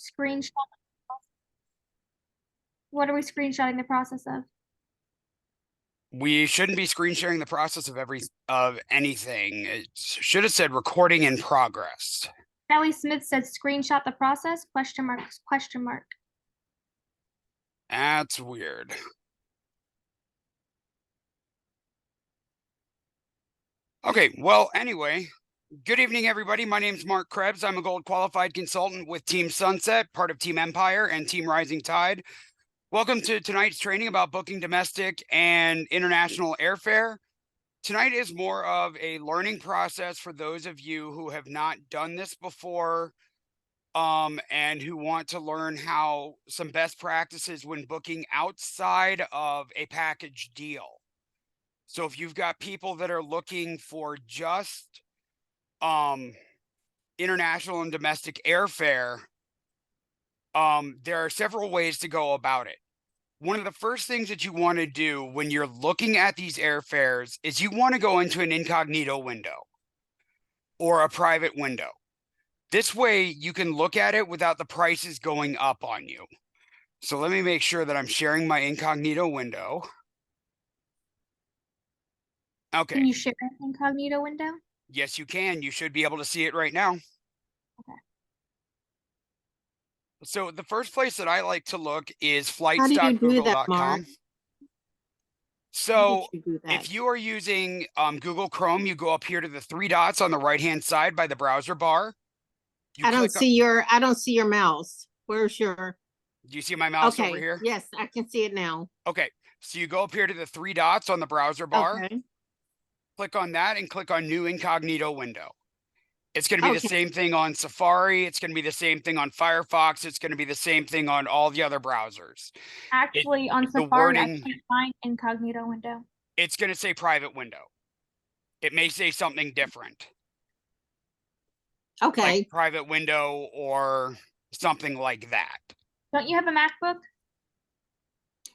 Screenshot. What are we screenshotting the process of? We shouldn't be screen sharing the process of anything. It should have said recording in progress. Ellie Smith said screenshot the process, question mark, question mark. That's weird. Okay, well, anyway, good evening, everybody. My name's Mark Krebs. I'm a Gold Qualified Consultant with Team Sunset, part of Team Empire and Team Rising Tide. Welcome to tonight's training about booking domestic and international airfare. Tonight is more of a learning process for those of you who have not done this before, and who want to learn how some best practices when booking outside of a package deal. So if you've got people that are looking for just international and domestic airfare, there are several ways to go about it. One of the first things that you want to do when you're looking at these airfares is you want to go into an incognito window or a private window. This way you can look at it without the prices going up on you. So let me make sure that I'm sharing my incognito window. Okay. Can you share an incognito window? Yes, you can. You should be able to see it right now. Okay. So the first place that I like to look is How do you do that, Mark? flights.google.com. So you do that? if you are using Google Chrome, you go up here to the three dots on the right-hand side by the browser bar. I don't see your mouse. Where's your? Do you see my mouse over here? Yes, I can see it now. Okay, so you go up here to the three dots on the browser bar. Okay. Click on that and click on New Incognito Window. It's going to be the same thing on Safari. It's going to be the same thing on Firefox. It's going to be the same thing on all the other browsers. Actually, on Safari, I can't find incognito window. It's going to say private window. It may say something different. Okay. Like private window or something like that. Don't you have a MacBook?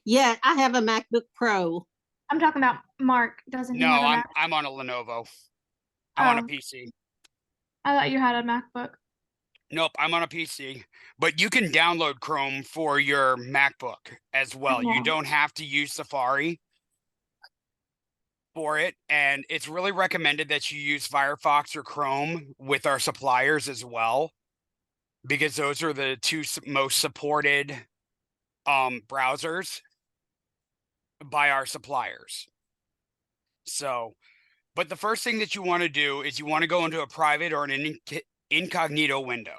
Yeah, I have a MacBook Pro. I'm talking about Mark. Doesn't he have a Mac? I'm on a Lenovo. I'm on a PC. I thought you had a MacBook. Nope, I'm on a PC. But you can download Chrome for your MacBook as well. You don't have to use Safari for it. And it's really recommended that you use Firefox or Chrome with our suppliers as well, because those are the two most supported browsers by our suppliers. So, but the first thing that you want to do is you want to go into a private or an incognito window.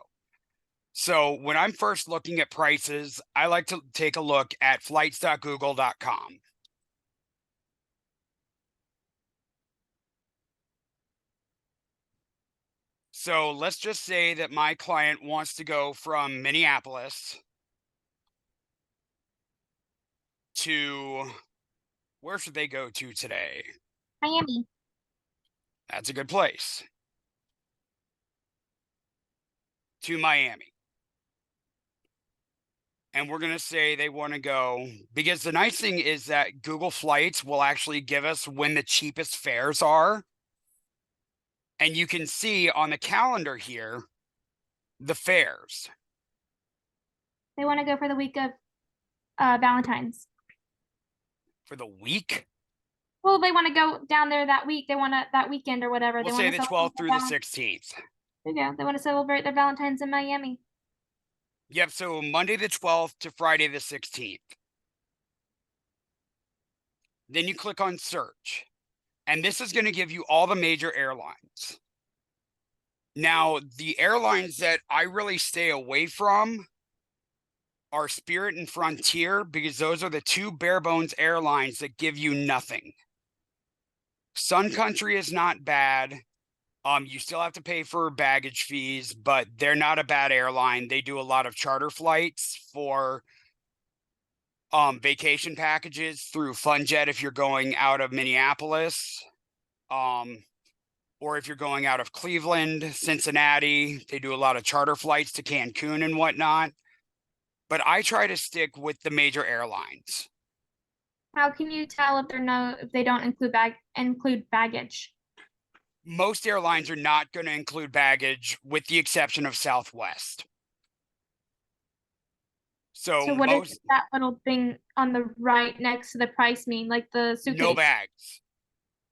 So when I'm first looking at prices, I like to take a look at flights.google.com. So let's just say that my client wants to go from Minneapolis to, where should they go to today? Miami. That's a good place. To Miami. And we're going to say they want to go, because the nice thing is that Google Flights will actually give us when the cheapest fares are. And you can see on the calendar here, the fares. They want to go for the week of Valentine's. For the week? Well, they want to go down there that week. They want to, that weekend or whatever. We'll say the 12th through the 16th. There you go. They want to celebrate their Valentine's in Miami. Yep, so Monday the 12th to Friday the 16th. Then you click on search. And this is going to give you all the major airlines. Now, the airlines that I really stay away from are Spirit and Frontier, because those are the two bare bones airlines that give you nothing. Sun Country is not bad. You still have to pay for baggage fees, but they're not a bad airline. They do a lot of charter flights for vacation packages through FunJet if you're going out of Minneapolis, or if you're going out of Cleveland, Cincinnati. They do a lot of charter flights to Cancun and whatnot. But I try to stick with the major airlines. How can you tell if they don't include baggage? Most airlines are not going to include baggage, with the exception of Southwest. So So what does most that little thing on the right next to the price mean? Like the no suitcase? bags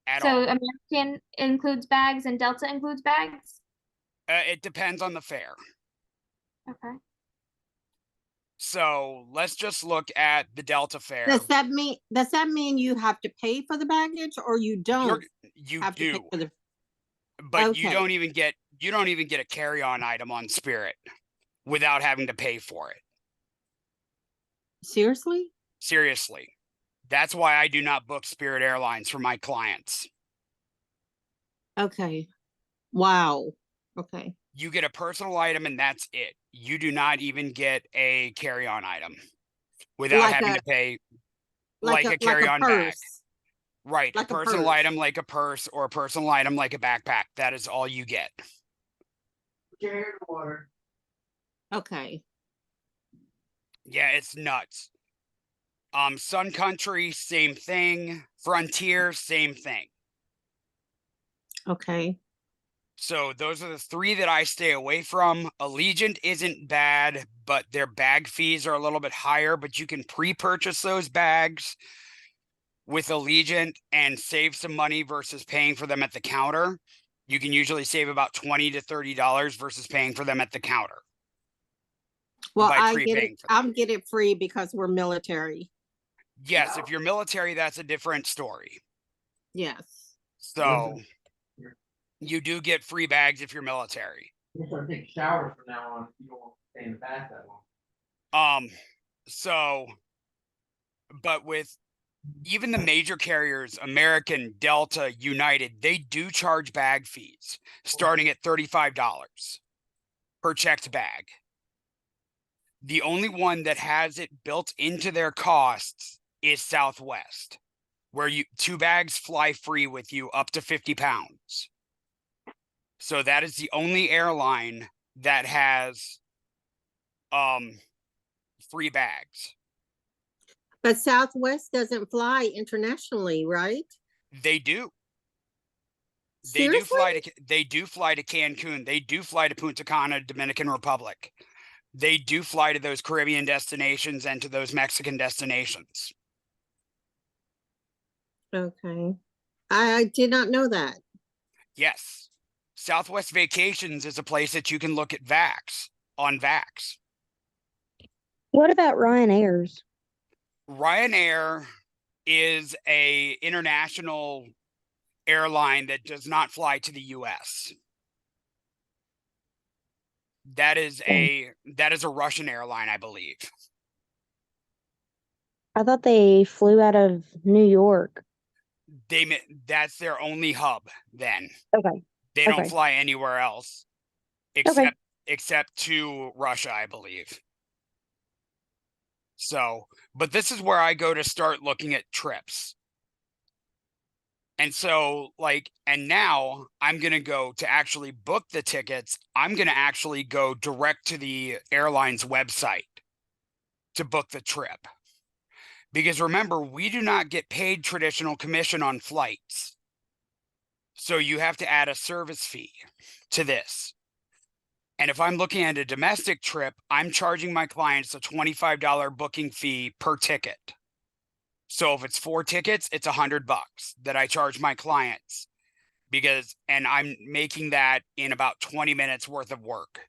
at So all. American includes bags and Delta includes bags? It depends on the fare. Okay. So let's just look at the Delta fare. Does that mean you have to pay for the baggage or you don't You have to pay do, for the, but you okay, don't even get a carry-on item on Spirit without having to pay for it. seriously? Seriously. That's why I do not book Spirit Airlines for my clients. Okay. Wow. Okay. You get a personal item and that's it. You do not even get a carry-on item without Like having a to pay like like a a carry-on bag. purse. Right. A Like a personal purse. item like a purse or a personal item like a backpack. That is all you get. Okay. Yeah, it's nuts. Sun Country, same thing. Frontier, same thing. Okay. So those are the three that I stay away from. Allegiant isn't bad, but their bag fees are a little bit higher, but you can pre-purchase those bags with Allegiant and save some money versus paying for them at the counter. You can usually save about $20 to $30 versus paying for them at the counter. Well, by I get it. prepaying for them. I'll get it free because we're military. Yes, if you're military, that's a different story. Yes. So you do get free bags if you're military. You start taking showers from now on. You don't stay in the bath that long. So, but with even the major carriers, American, Delta, United, they do charge bag fees starting at $35 per checked bag. The only one that has it built into their costs is Southwest, where two bags fly free with you up to 50 pounds. So that is the only airline that has free bags. But Southwest doesn't fly internationally, right? They do. Seriously? They do fly to Cancun. They do fly to Punta Cana, Dominican Republic. They do fly to those Caribbean destinations and to those Mexican destinations. Okay. I did not know that. Yes. Southwest Vacations is a place that you can look at on Vax. What about Ryanair's? Ryanair is a international airline that does not fly to the US. That is a Russian airline, I believe. I thought they flew out of New York. That's their only hub then. Okay. They don't fly anywhere else except to Russia, I believe. So, but this is where I go to start looking at trips. And so, and now I'm going to go to actually book the tickets. I'm going to actually go direct to the airline's website to book the trip. Because remember, we do not get paid traditional commission on flights. So you have to add a service fee to this. And if I'm looking at a domestic trip, I'm charging my clients a $25 booking fee per ticket. So if it's 4 tickets, it's $100 that I charge my clients and I'm making that in about 20 minutes worth of work.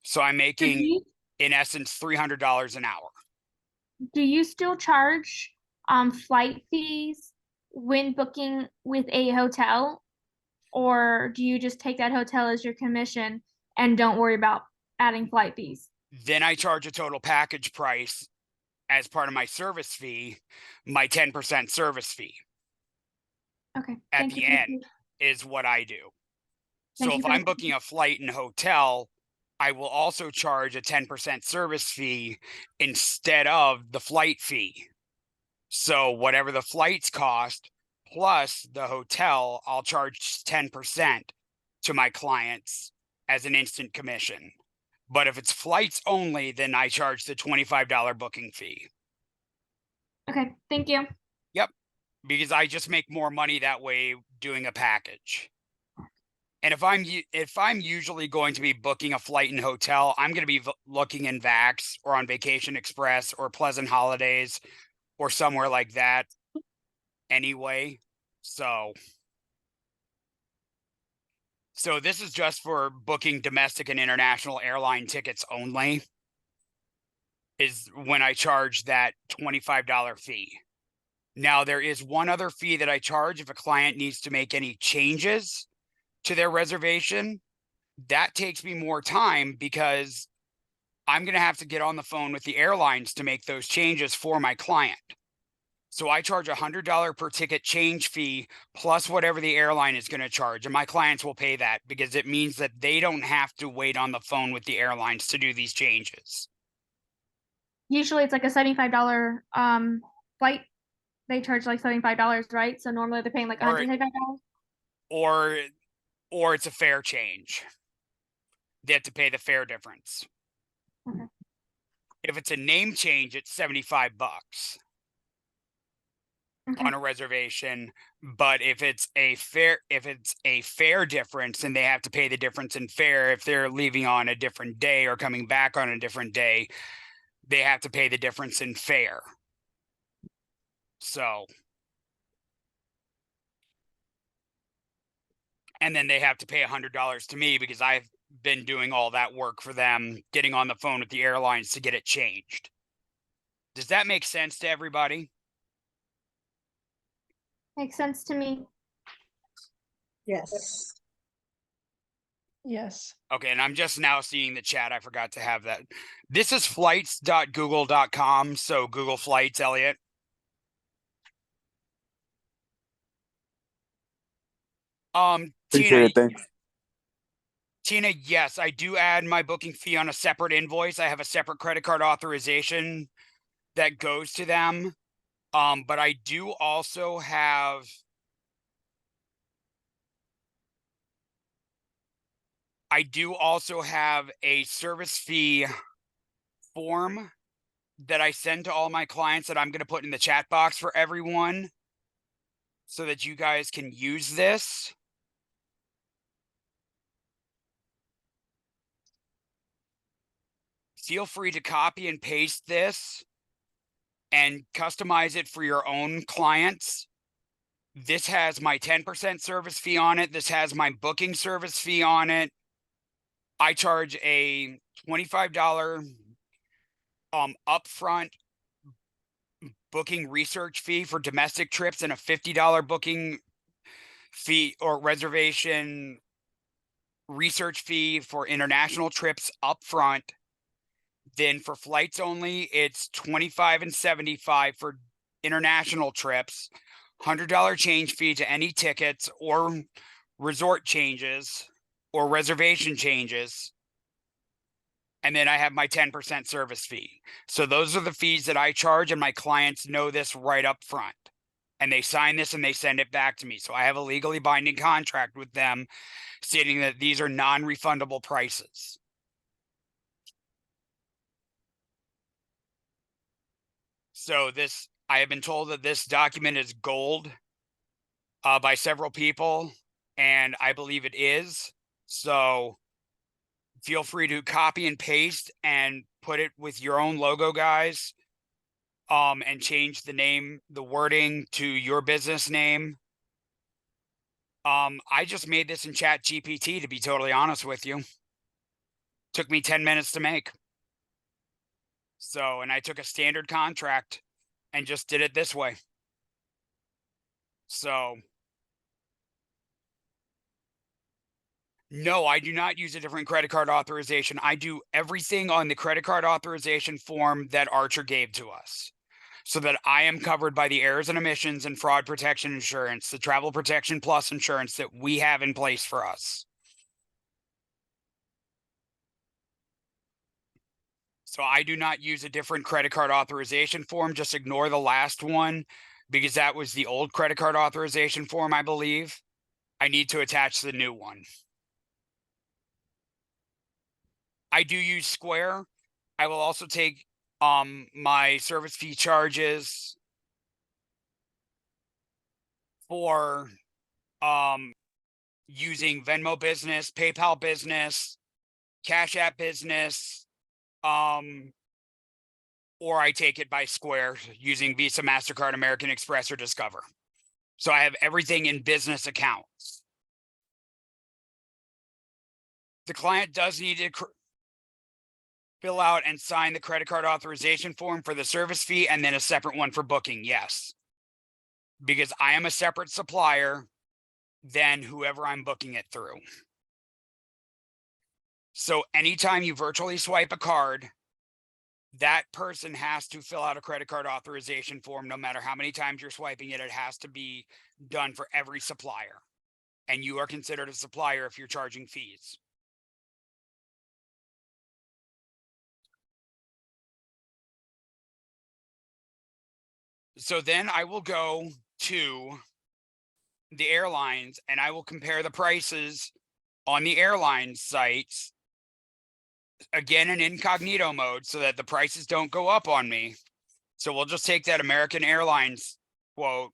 So I'm making, in essence, $300 an hour. Do you still charge flight fees when booking with a hotel? Or do you just take that hotel as your commission and don't worry about adding flight fees? Then I charge a total package price as part of my service fee, my 10% service fee. Okay. At the end is what I do. So if I'm booking a flight and hotel, I will also charge a 10% service fee instead of the flight fee. So whatever the flights cost plus the hotel, I'll charge 10% to my clients as an instant commission. But if it's flights only, then I charge the $25 booking fee. Okay, thank you. Yep, because I just make more money that way doing a package. And if I'm usually going to be booking a flight and hotel, I'm going to be looking in Vax or on Vacation Express or Pleasant Holidays or somewhere like that anyway. So this is just for booking domestic and international airline tickets only, is when I charge that $25 fee. Now, there is one other fee that I charge if a client needs to make any changes to their reservation. That takes me more time because I'm going to have to get on the phone with the airlines to make those changes for my client. So I charge $100 per ticket change fee plus whatever the airline is going to charge. And my clients will pay that because it means that they don't have to wait on the phone with the airlines to do these changes. Usually it's like a $75 flight. They charge like $75, right? So normally they're paying like $175. Or it's a fare change. They have to pay the fare difference. Okay. If it's a name change, it's $75 Okay. on a reservation. But if it's a fare difference, then they have to pay the difference in fare. If they're leaving on a different day or coming back on a different day, they have to pay the difference in fare. So, and then they have to pay $100 to me because I've been doing all that work for them, getting on the phone with the airlines to get it changed. Does that make sense to everybody? Makes sense to me. Yes. Yes. Okay, and I'm just now seeing the chat. I forgot to have that. This is flights.google.com, so Google Flights, Elliot. Appreciate it, thanks. Tina, yes, I do add my booking fee on a separate invoice. I have a separate credit card authorization that goes to them. But I do also have a service fee form that I send to all my clients that I'm going to put in the chat box for everyone so that you guys can use this. Feel free to copy and paste this and customize it for your own clients. This has my 10% service fee on it. This has my booking service fee on it. I charge a $25 upfront booking research fee for domestic trips and a $50 booking fee or reservation research fee for international trips upfront. Then for flights only, it's $25 and $75 for international trips, $100 change fee to any tickets or resort changes or reservation changes. And then I have my 10% service fee. So those are the fees that I charge, and my clients know this right up front. And they sign this and they send it back to me. So I have a legally binding contract with them stating that these are non-refundable prices. So I have been told that this document is gold by several people, and I believe it is. So feel free to copy and paste and put it with your own logo, guys. And change the name, the wording to your business name. I just made this in Chat GPT, to be totally honest with you. Took me 10 minutes to make. So, and I took a standard contract and just did it this way. So, no, I do not use a different credit card authorization. I do everything on the credit card authorization form that Archer gave to us, so that I am covered by the errors and omissions and fraud protection insurance, the travel protection plus insurance that we have in place for us. So I do not use a different credit card authorization form. Just ignore the last one because that was the old credit card authorization form, I believe. I need to attach the new one. I do use Square. I will also take my service fee charges for using Venmo Business, PayPal Business, Cash App Business, or I take it by Square using Visa, MasterCard, American Express, or Discover. So I have everything in business accounts. The client does need to fill out and sign the credit card authorization form for the service fee and then a separate one for booking, yes. Because I am a separate supplier than whoever I'm booking it through. So anytime you virtually swipe a card, that person has to fill out a credit card authorization form. No matter how many times you're swiping it, it has to be done for every supplier. And you are considered a supplier if you're charging fees. So then I will go to the airlines and I will compare the prices on the airline sites, again in incognito mode, so that the prices don't go up on me. So we'll just take that American Airlines quote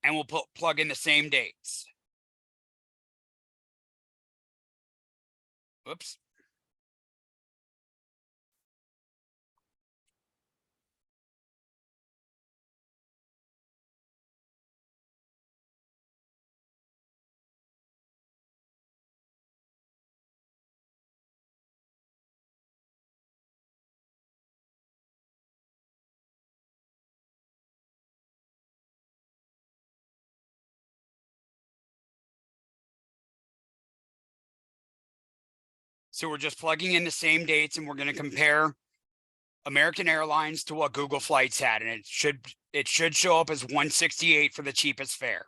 and we'll plug in the same dates. Oops. So we're just plugging in the same dates and we're going to compare American Airlines to what Google Flights had, and it should show up as 168 for the cheapest fare.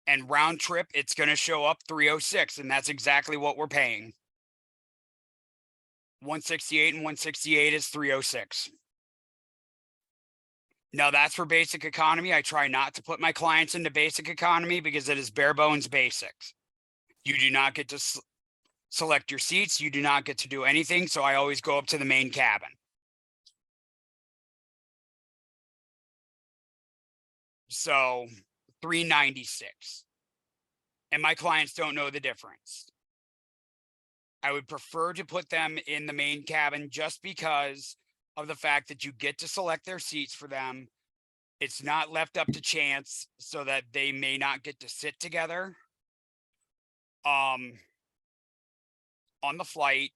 And round trip, it's going to show up 306, and that's exactly what we're paying. 168 and 168 is 306. Now that's for basic economy. I try not to put my clients into basic economy because it is bare bones basics. You do not get to select your seats. You do not get to do anything. So I always go up to the main cabin. So 396. And my clients don't know the difference. I would prefer to put them in the main cabin just because of the fact that you get to select their seats for them. It's not left up to chance so that they may not get to sit together. On the flight,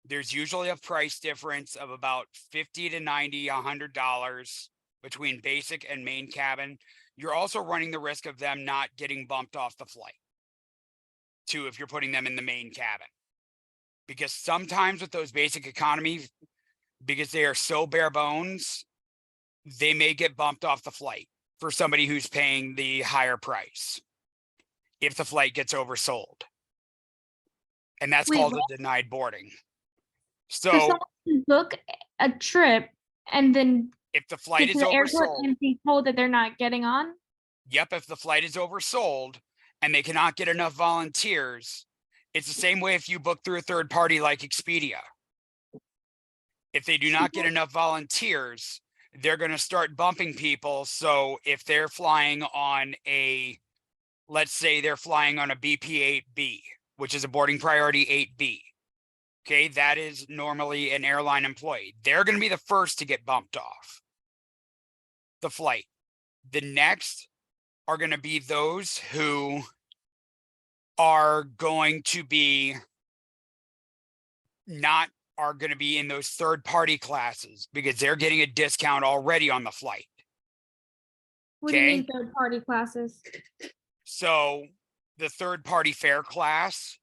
there's usually a price difference of about $50 to $90, $100 between basic and main cabin. You're also running the risk of them not getting bumped off the flight too if you're putting them in the main cabin. Because sometimes with those basic economy, because they are so bare bones, they may get bumped off the flight for somebody who's paying the higher price if the flight gets oversold. And that's called a denied boarding. So someone can book a trip and then if the flight get is to the airport oversold, and be told that they're not getting on. yep, if the flight is oversold and they cannot get enough volunteers, it's the same way if you book through a third party like Expedia. If they do not get enough volunteers, they're going to start bumping people. So if they're flying on let's say they're flying on a BP-8B, which is a boarding priority 8B. Okay, that is normally an airline employee. They're going to be the first to get bumped off the flight. The next are going to be those who are going to be in those third party classes because they're getting a discount already on the flight. What do you mean third party classes? So the third party fare class.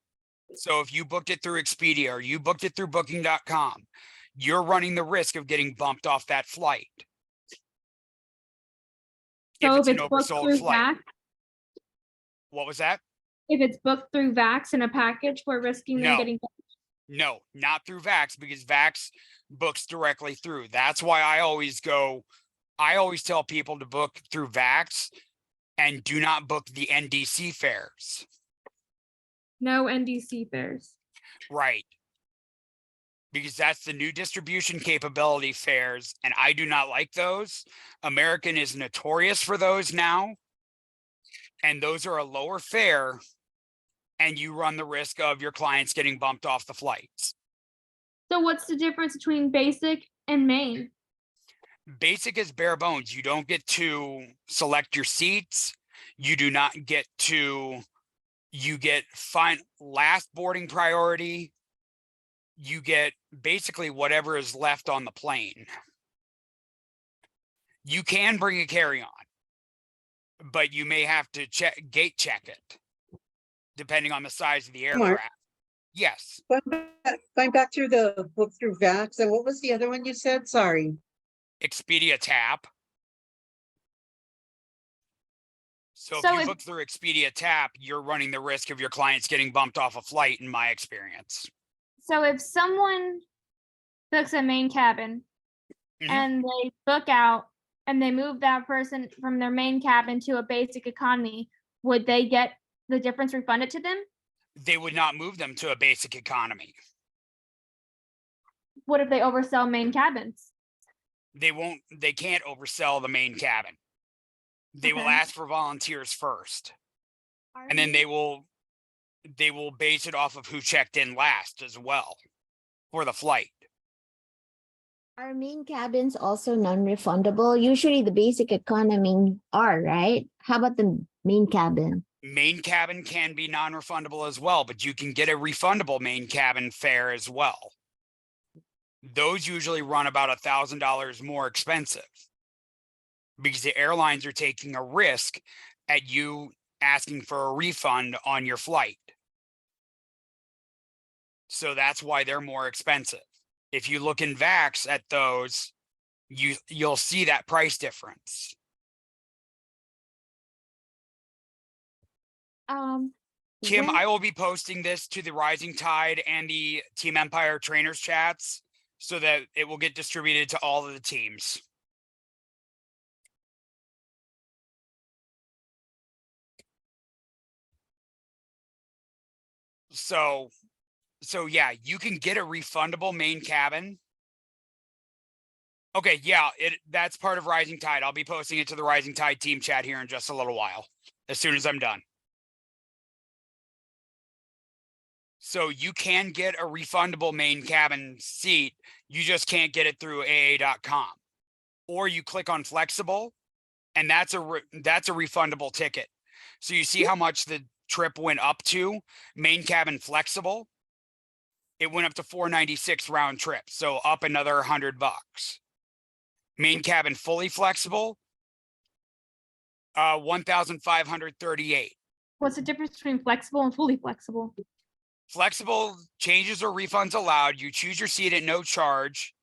So if you booked it through Expedia or you booked it through booking.com, you're running the risk of getting bumped off that flight. So if it's an booked oversold through flight. VAX, What was that? if it's booked through VAX in a package, we're risking them No. getting. No, not through VAX because VAX books directly through. That's why I always tell people to book through VAX and do not book the NDC fares. No NDC fares. Right. because that's the new distribution capability fares, and I do not like those. American is notorious for those now, and those are a lower fare, and you run the risk of your clients getting bumped off the flights. So what's the difference between basic and main? Basic is bare bones. You don't get to select your seats. You do not get to, you get last boarding priority. You get basically whatever is left on the plane. You can bring a carry-on, but you may have to gate check it, depending on the size of the Mark. aircraft. Yes, Going back through the book through VAX, and what was the other one you said? Sorry. Expedia Tap. So So if you if- book through Expedia Tap, you're running the risk of your clients getting bumped off a flight, in my experience. So if someone books a main cabin Mhm. and they book out and they move that person from their main cabin to a basic economy, would they get the difference refunded to them? They would not move them to a basic economy. What if they oversell main cabins? They can't oversell the main cabin. They will Okay. ask for volunteers first, and then they will base it off of who checked in last as well for the flight. Are main cabins also non-refundable? Usually the basic economy are, right? How about the main cabin? Main cabin can be non-refundable as well, but you can get a refundable main cabin fare as well. Those usually run about $1,000 more expensive because the airlines are taking a risk at you asking for a refund on your flight. So that's why they're more expensive. If you look in VAX at those, you'll see that price difference. Kim, when- I will be posting this to the Rising Tide and the Team Empire trainers chats so that it will get distributed to all of the teams. So yeah, you can get a refundable main cabin. Okay, yeah, that's part of Rising Tide. I'll be posting it to the Rising Tide team chat here in just a little while, as soon as I'm done. So you can get a refundable main cabin seat. You just can't get it through AA.com. Or you click on flexible, and that's a refundable ticket. So you see how much the trip went up to main cabin flexible. It went up to $496 round trip, so up another $100. Main cabin fully flexible, $1,538. What's the difference between flexible and fully flexible? Flexible, changes or refunds allowed. You choose your seat at no charge,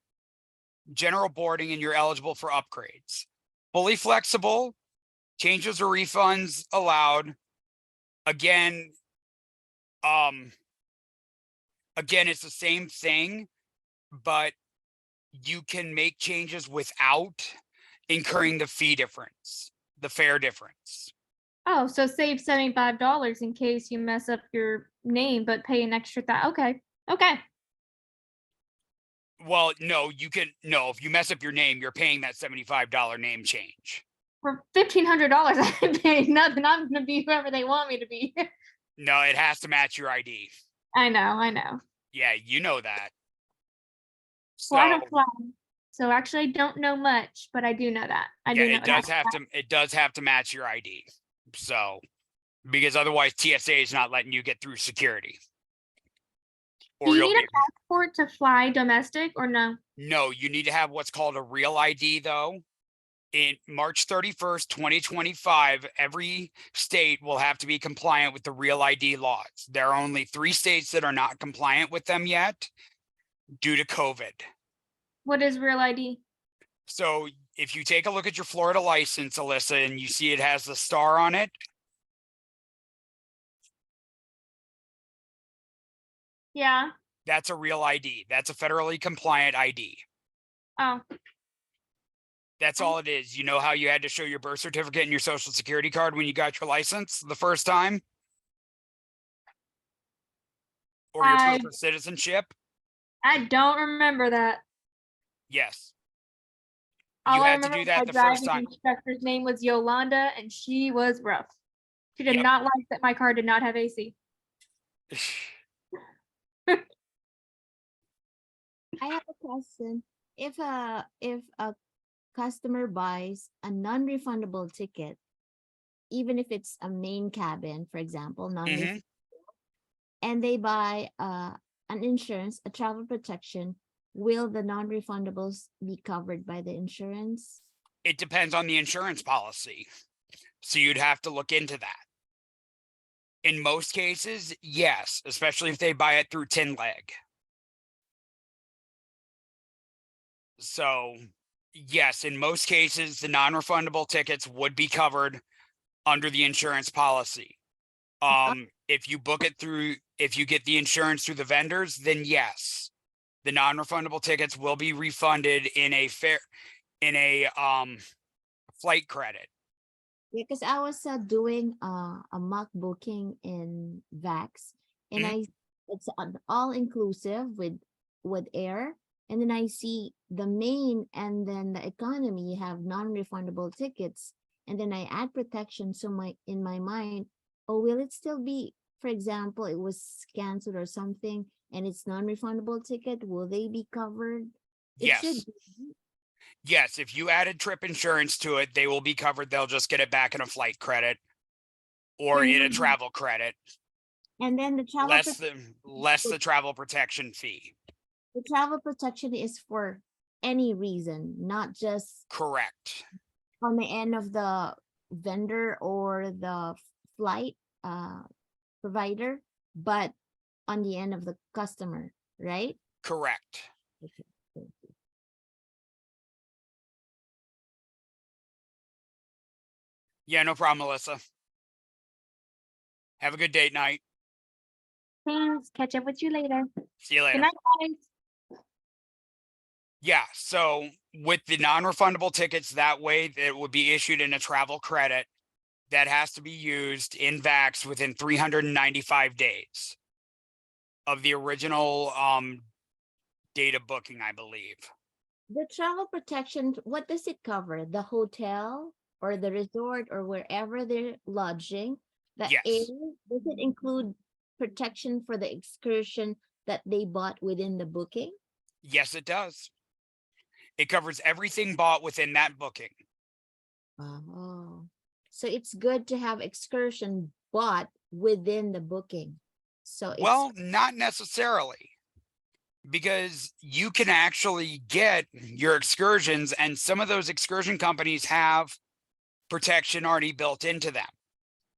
general boarding, and you're eligible for upgrades. Fully flexible, changes or refunds allowed. Again, it's the same thing, but you can make changes without incurring the fee difference, the fare difference. Oh, so save $75 in case you mess up your name, but pay an extra okay. Well, no, if you mess up your name, you're paying that $75 name change. For $1,500, I pay nothing. I'm gonna be whoever they want me to be. No, it has to match your ID. I know. Yeah, you know that. So, Well, I don't fly, so actually I don't know much, but I do know that. it does have to match your ID. So, because otherwise TSA is not letting you get through security. Do you need a passport to fly domestic or no? No, you need to have what's called a real ID though. In March 31st, 2025, every state will have to be compliant with the real ID laws. There are only 3 states that are not compliant with them yet due to COVID. What is real ID? So if you take a look at your Florida license, Alyssa, and you see it has the star on it, Yeah. that's a real ID. That's a federally compliant ID. Oh, That's all it is. You know how you had to show your birth certificate and your social security card when you got your license the first time? Or your proof of citizenship? I don't remember that. Yes. All You I had to remember do was that my the first driving time. instructor's name was Yolanda, and she was rough. She did Yep. not like that my car did not have AC. I have a question. If a customer buys a non-refundable ticket, even if it's a main cabin, for example, Mhm. and they buy an insurance, a travel protection, will the non-refundables be covered by the insurance? It depends on the insurance policy. So you'd have to look into that. In most cases, yes, especially if they buy it through Tin Leg. So, yes, in most cases, the non-refundable tickets would be covered under the insurance policy. If you book it through, if you get the insurance through the vendors, then yes, the non-refundable tickets will be refunded in a flight credit. Yeah, because I was doing a mock booking in Vax, and Mhm. it's an all inclusive with air, and then I see the main and then the economy have non-refundable tickets, and then I add protection. So in my mind, oh, will it still be? For example, it was canceled or something, and it's non-refundable ticket. Will they be covered? It should Yes. be. Yes, if you added trip insurance to it, they will be covered. They'll just get it back in a flight credit or in a travel credit, And then the less the travel protection fee. the travel protection is for any reason, not just Correct. on the end of the vendor or the flight provider, but on the end of the customer, right? Correct. Okay, thank you. Yeah, no problem, Melissa. Have a good date night. Thanks. Catch up with you later. See you later. Good night, guys. Yeah, so with the non-refundable tickets, that way it would be issued in a travel credit that has to be used in VAX within 395 days of the original date of booking, I believe. The travel protection, what does it cover? The hotel or the resort or wherever they're lodging? The Yes. air, does it include protection for the excursion that they bought within the booking? Yes, it does. It covers everything bought within that booking. Oh, so it's good to have excursion bought within the booking. So it's Well, not necessarily, because you can actually get your excursions, and some of those excursion companies have protection already built into them.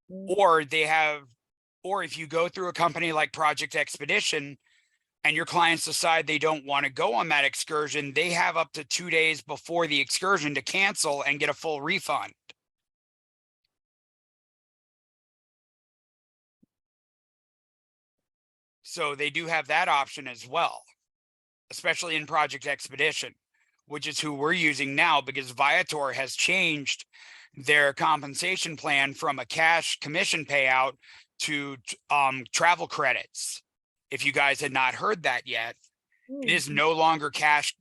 Or if you go through a company like Project Expedition and your clients decide they don't want to go on that excursion, they have up to 2 days before the excursion to cancel and get a full refund. So they do have that option as well, especially in Project Expedition, which is who we're using now, because Viator has changed their compensation plan from a cash commission payout to travel credits. If you guys had not heard that yet, it is no longer cash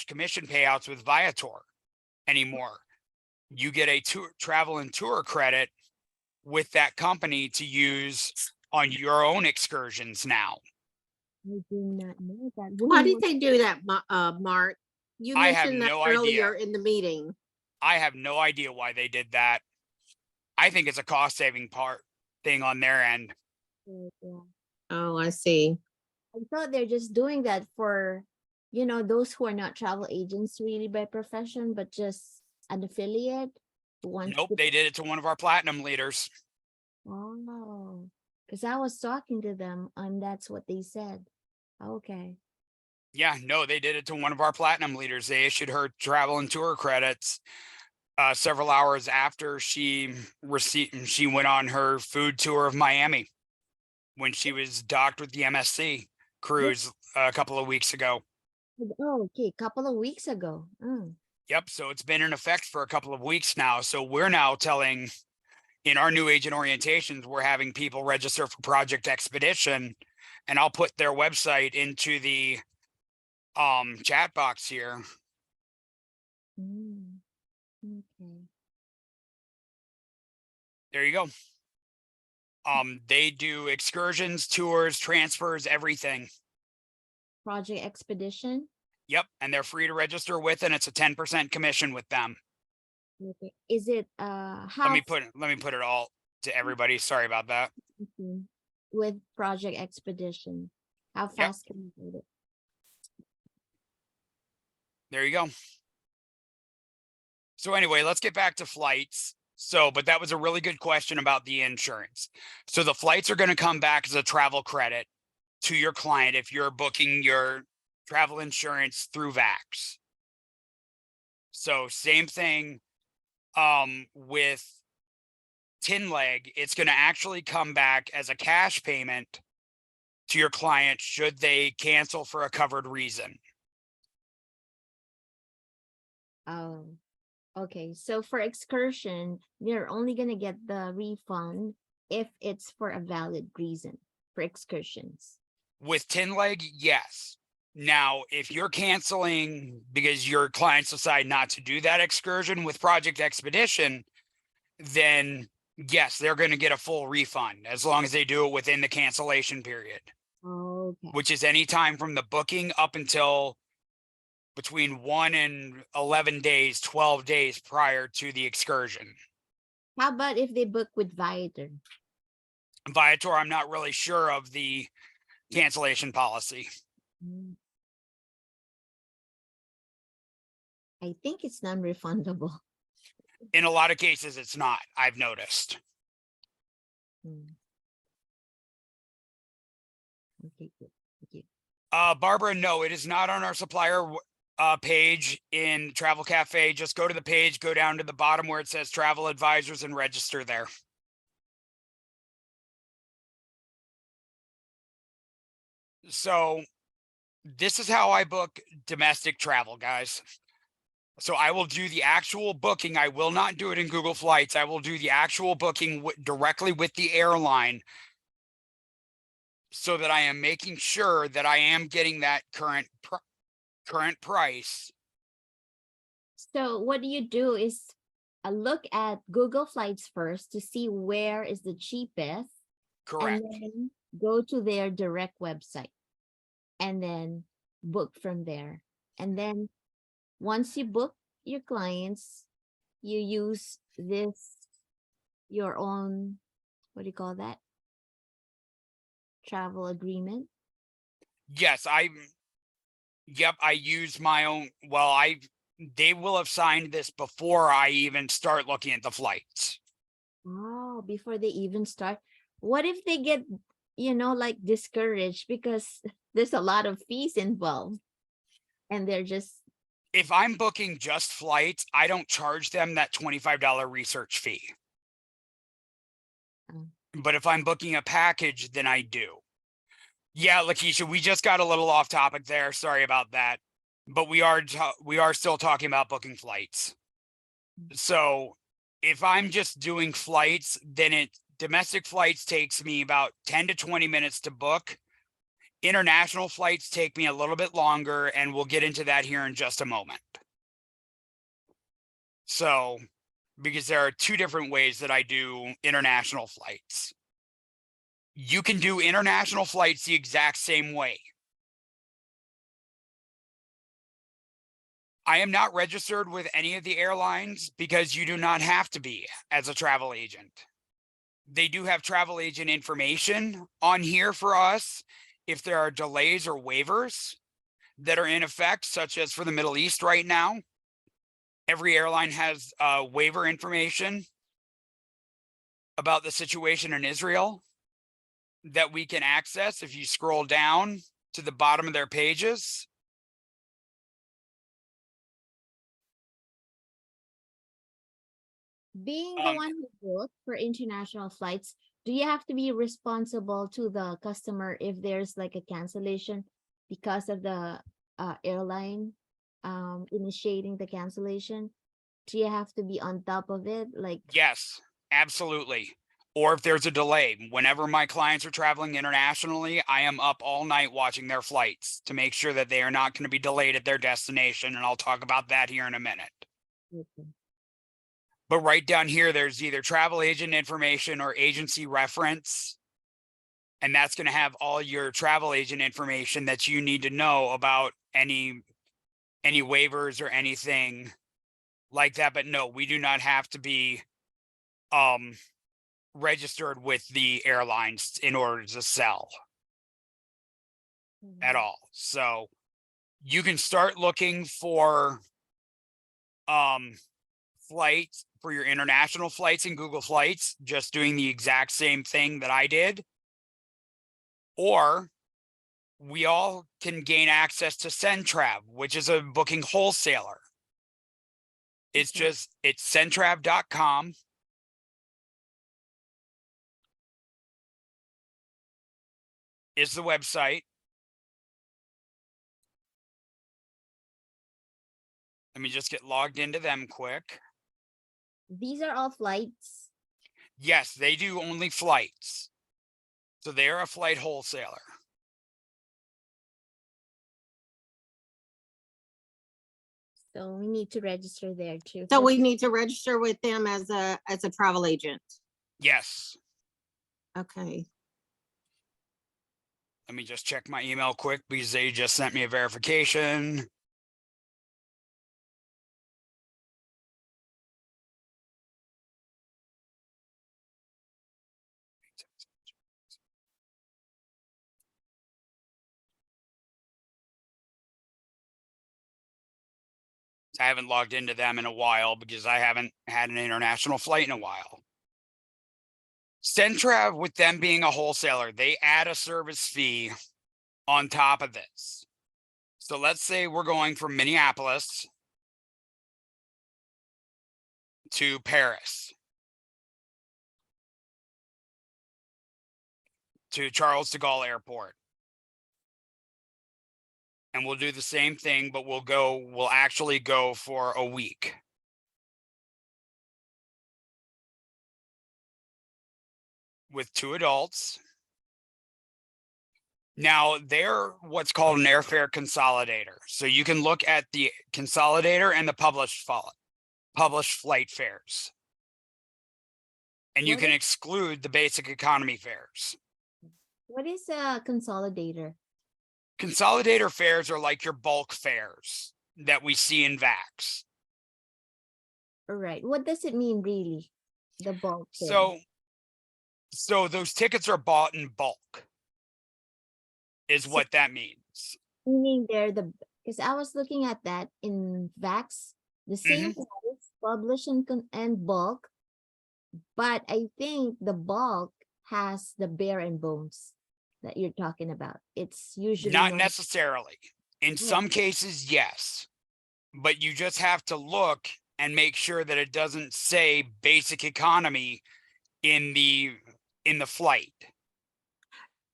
commission payouts with Viator anymore. You get a travel and tour credit with that company to use on your own excursions now. I do not know that. Why did they do that, Mark? You I have mentioned that no earlier idea. in the meeting. I have no idea why they did that. I think it's a cost saving thing on their end. Yeah. Oh, I see. I thought they're just doing that for, those who are not travel agents really by profession, but just an affiliate who wants Nope, to. they did it to one of our platinum leaders. Oh, because I was talking to them and that's what they said. Okay. Yeah, no, they did it to one of our platinum leaders. They issued her travel and tour credits several hours after she went on her food tour of Miami when she was docked with the MSC cruise a couple of weeks ago. Oh, okay. Couple of weeks ago. Mm. Yep. So it's been in effect for a couple of weeks now. So we're now telling, in our new agent orientations, we're having people register for Project Expedition, and I'll put their website into the chat box here. Mm, okay. There you go. They do excursions, tours, transfers, everything. Project Expedition. Yep, and they're free to register with, and it's a 10% commission with them. Okay. Is it Let how me put it all to everybody. Sorry about that. with Project Expedition? How Yep. fast can you do it? There you go. So anyway, let's get back to flights. So, but that was a really good question about the insurance. So the flights are going to come back as a travel credit to your client if you're booking your travel insurance through VAX. So same thing with Tin Leg, it's going to actually come back as a cash payment to your client should they cancel for a covered reason. Oh, okay. So for excursion, you're only gonna get the refund if it's for a valid reason for excursions. With Tin Leg, yes. Now, if you're canceling because your clients decide not to do that excursion with Project Expedition, then yes, they're going to get a full refund as long as they do it within the cancellation period, Okay. which is any time from the booking up until between 1 and 11 days, 12 days prior to the excursion. How about if they book with Viator? Viator, I'm not really sure of the cancellation policy. Mm. I think it's non-refundable. In a lot of cases, it's not, I've noticed. Mm. Okay, good. Thank you. Barbara, no, it is not on our supplier page in Travel Cafe. Just go to the page, go down to the bottom where it says travel advisors and register there. So this is how I book domestic travel, guys. So I will do the actual booking. I will not do it in Google Flights. I will do the actual booking directly with the airline so that I am making sure that I am getting that current price. So what you do is look at Google Flights first to see where is the cheapest. Correct. And then go to their direct website and then book from there. And then once you book your clients, you use your own, what do you call that? Travel agreement. Yes, I use my own. Well, they will have signed this before I even start looking at the flights. Oh, before they even start. What if they get, like discouraged because there's a lot of fees involved and they're just. If I'm booking just flights, I don't charge them that $25 research fee. Oh. But if I'm booking a package, then I do. Yeah, Lakeisha, we just got a little off topic there. Sorry about that. But we are still talking about booking flights. So if I'm just doing flights, then domestic flights takes me about 10 to 20 minutes to book. International flights take me a little bit longer, and we'll get into that here in just a moment. So, because there are two different ways that I do international flights. You can do international flights the exact same way. I am not registered with any of the airlines because you do not have to be as a travel agent. They do have travel agent information on here for us if there are delays or waivers that are in effect, such as for the Middle East right now. Every airline has waiver information about the situation in Israel that we can access if you scroll down to the bottom of their pages. Being the one who booked for international flights, do you have to be responsible to the customer if there's like a cancellation because of the airline initiating the cancellation? Do you have to be on top of it? Like, Yes, absolutely. or if there's a delay. Whenever my clients are traveling internationally, I am up all night watching their flights to make sure that they are not going to be delayed at their destination. And I'll talk about that here in a minute. Okay. But right down here, there's either travel agent information or agency reference. And that's going to have all your travel agent information that you need to know about any waivers or anything like that. But no, we do not have to be registered with the airlines in order to sell at all. So you can start looking for flights for your international flights in Google Flights, just doing the exact same thing that I did. Or we all can gain access to Centrav, which is a booking wholesaler. It's centrav.com. Is the website. Let me just get logged into them quick. These are all flights. Yes, they do only flights. So they're a flight wholesaler. So we need to register there too. So we need to register with them as a travel agent. Yes. Okay. Let me just check my email quick because they just sent me a verification. I haven't logged into them in a while because I haven't had an international flight in a while. Centrav, with them being a wholesaler, they add a service fee on top of this. So let's say we're going from Minneapolis to Paris to Charles de Gaulle Airport. And we'll do the same thing, but we'll actually go for a week. With 2 adults. Now, they're what's called an airfare consolidator. So you can look at the consolidator and the published flight fares. And you What can is- exclude the basic economy fares. What is a consolidator? Consolidator fares are like your bulk fares that we see in VAX. All right. What does it mean really? The bulk fare. So those tickets are bought in bulk, is what that means. Meaning they're because I was looking at that in VAX, the same price, published and bulk, but I think the bulk has the bare and bones that you're talking about. It's usually Not necessarily. In Yeah. some cases, yes. But you just have to look and make sure that it doesn't say basic economy in the flight.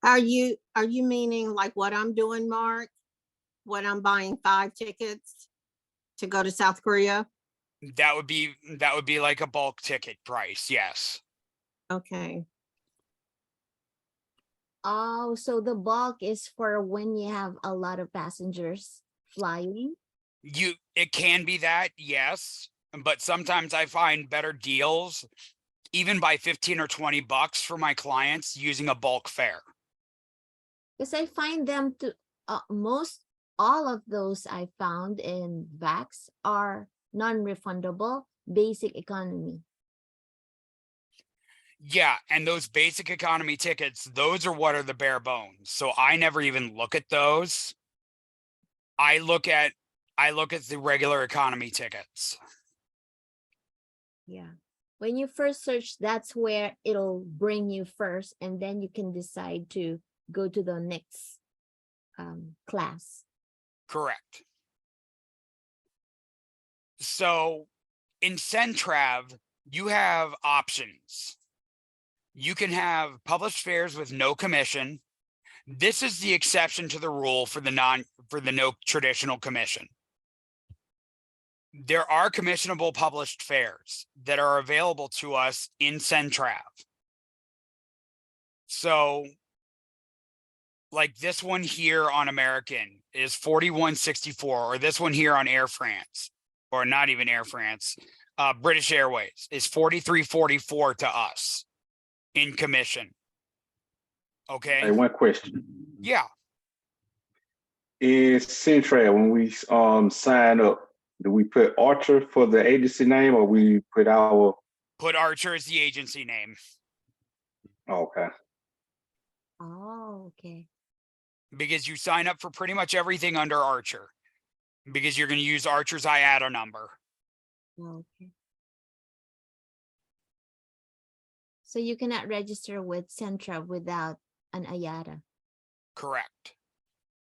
Are you meaning like what I'm doing, Mark? When I'm buying 5 tickets to go to South Korea? That would be like a bulk ticket price, yes. Okay. Oh, so the bulk is for when you have a lot of passengers flying? It can be that, yes. But sometimes I find better deals, even by 15 or 20 bucks for my clients using a bulk fare. Because I find them to all of those I found in VAX are non-refundable basic economy. Yeah, and those basic economy tickets, those are what are the bare bones. So I never even look at those. I look at the regular economy tickets. Yeah. When you first search, that's where it'll bring you first, and then you can decide to go to the next class. Correct. So in Centrav, you have options. You can have published fares with no commission. This is the exception to the rule for the no traditional commission. There are commissionable published fares that are available to us in Centrav. So like this one here on American is 41.64, or this one here on Air France, or not even Air France, British Airways is 43.44 to us in commission. Okay. Hey, one question. Yeah. Is Central, when we sign up, do we put Archer for the agency name, or we put our? Put Archer as the agency name. Okay. Oh, okay. Because you sign up for pretty much everything under Archer, because you're going to use Archer's IATA number. Okay. So you cannot register with Centra without an IATA. Correct.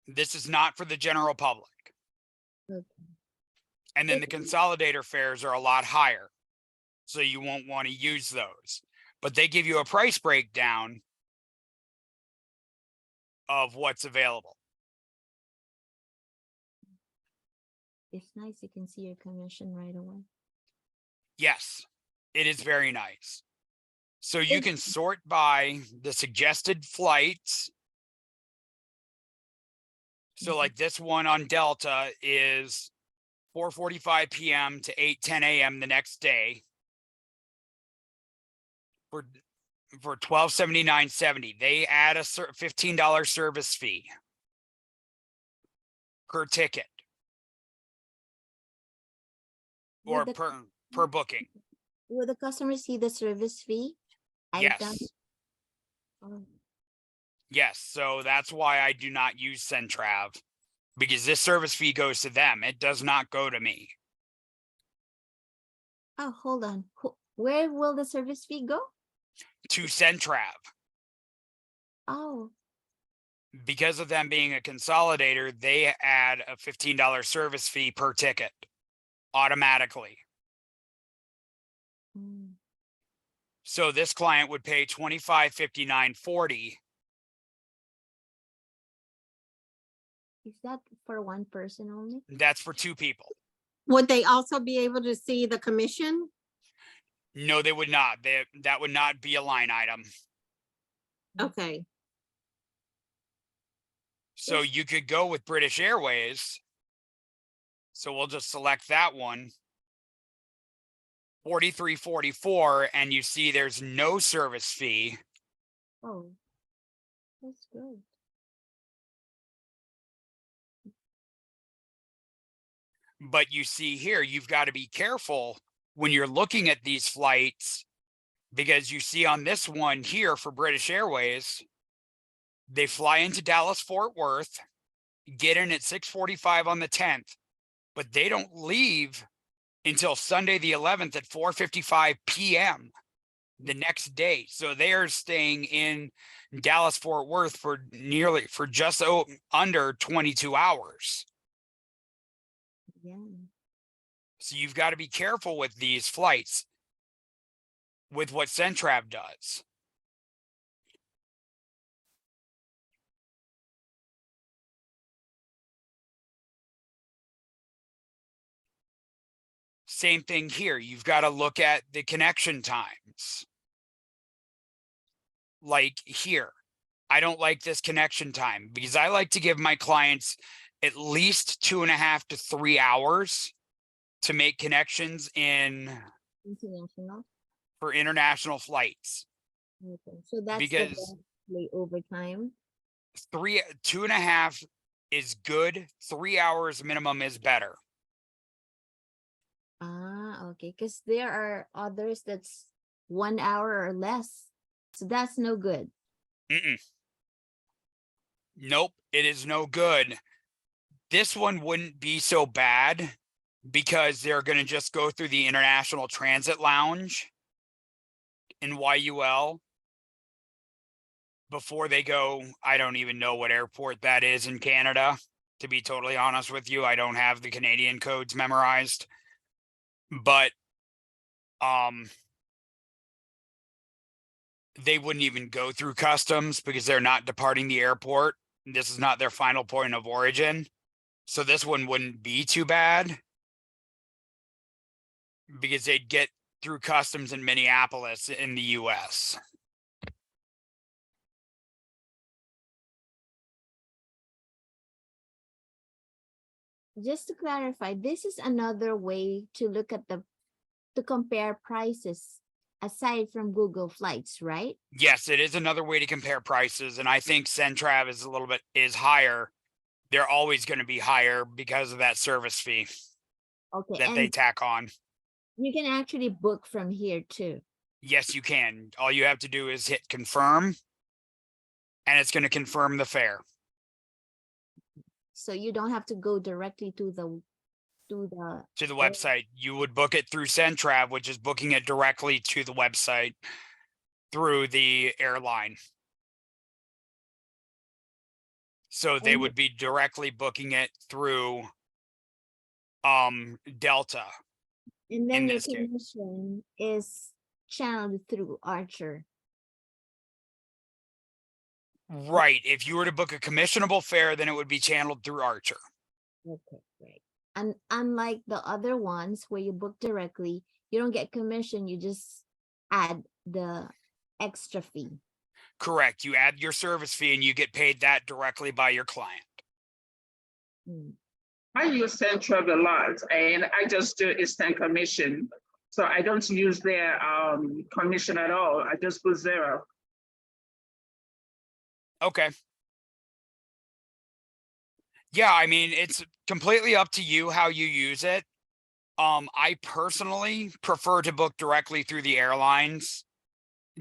This is not for the general public. Okay. And then the consolidator fares are a lot higher, so you won't want to use those. But they give you a price breakdown of what's available. It's nice. You can see your commission right away. Yes, it is very nice. So you can sort by the suggested flights. So like this one on Delta is 4:45 p.m. to 8:10 a.m. the next day for $1279.70. They add a $15 service fee per ticket or Would the- per booking. Will the customer see the service fee? I've done- Yes. Oh, Yes. So that's why I do not use Centrav, because this service fee goes to them. It does not go to me. oh, hold on. Where will the service fee go? To Centrav. Oh, Because of them being a consolidator, they add a $15 service fee per ticket automatically. mm, So this client would pay $25.59.40. is that for one person only? That's for two people. Would they also be able to see the commission? No, they would not. That would not be a line item. Okay, So Yes. you could go with British Airways. So we'll just select that one. 43.44, and you see there's no service fee. Oh, that's good. But you see here, you've got to be careful when you're looking at these flights, because you see on this one here for British Airways, they fly into Dallas Fort Worth, get in at 6:45 on the 10th, but they don't leave until Sunday the 11th at 4:55 p.m. the next day. So they are staying in Dallas Fort Worth for just under 22 hours. Yeah. So you've got to be careful with these flights with what Centrav does. Same thing here. You've got to look at the connection times. Like here, I don't like this connection time because I like to give my clients at least 2.5 to 3 hours to make connections International. for international flights. Okay. So that's the Because best layover time. 2.5 is good. 3 hours minimum is better. Ah, okay. Because there are others that's 1 hour or less. So that's no good. Mm-mm. Nope, it is no good. This one wouldn't be so bad because they're going to just go through the International Transit Lounge in YUL before they go. I don't even know what airport that is in Canada. To be totally honest with you, I don't have the Canadian codes memorized. But they wouldn't even go through customs because they're not departing the airport. This is not their final point of origin. So this one wouldn't be too bad because they'd get through customs in Minneapolis in the US. just to clarify, this is another way to look at to compare prices aside from Google Flights, right? Yes, it is another way to compare prices, and I think Centrav is higher. They're always going to be higher because of that service fee Okay, that they and tack on. you can actually book from here too. Yes, you can. All you have to do is hit confirm, and it's going to confirm the fare. So you don't have to go directly to the Website. You would book it through Centrav, which is booking it directly to the website through the airline. So they And- would be directly booking it through Delta. and then in your this case. commission is channeled through Archer. Right. If you were to book a commissionable fare, then it would be channeled through Archer. Okay, great. And unlike the other ones where you book directly, you don't get commission, you just add the extra fee. Correct. You add your service fee and you get paid that directly by your client. Hmm. I use Central a lot, and I just do instant commission. So I don't use their commission at all. I just put 0. Okay. Yeah, I mean, it's completely up to you how you use it. I personally prefer to book directly through the airlines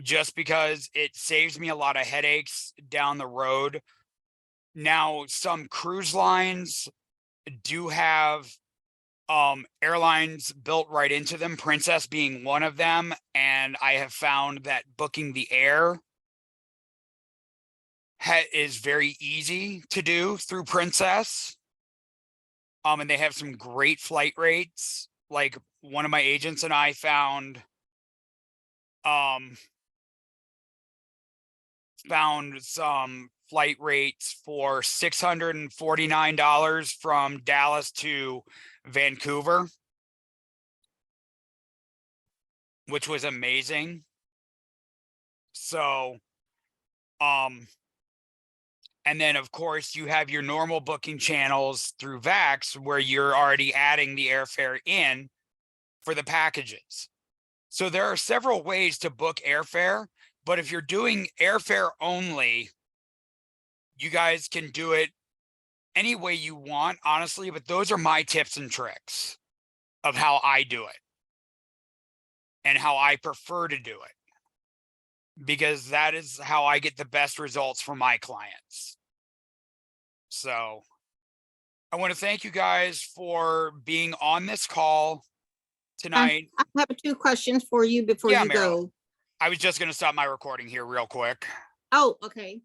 just because it saves me a lot of headaches down the road. Now, some cruise lines do have airlines built right into them, Princess being one of them, and I have found that booking the air is very easy to do through Princess. And they have some great flight rates. Like one of my agents and I found some flight rates for $649 from Dallas to Vancouver, which was amazing. So, and then of course you have your normal booking channels through Vax where you're already adding the airfare in for the packages. So there are several ways to book airfare, but if you're doing airfare only, you guys can do it any way you want, honestly, but those are my tips and tricks of how I do it and how I prefer to do it, because that is how I get the best results for my clients. So I want to thank you guys for being on this call tonight. I have 2 questions for you before Yeah, you Meryl. go. I was just going to stop my recording here real quick. Oh, okay.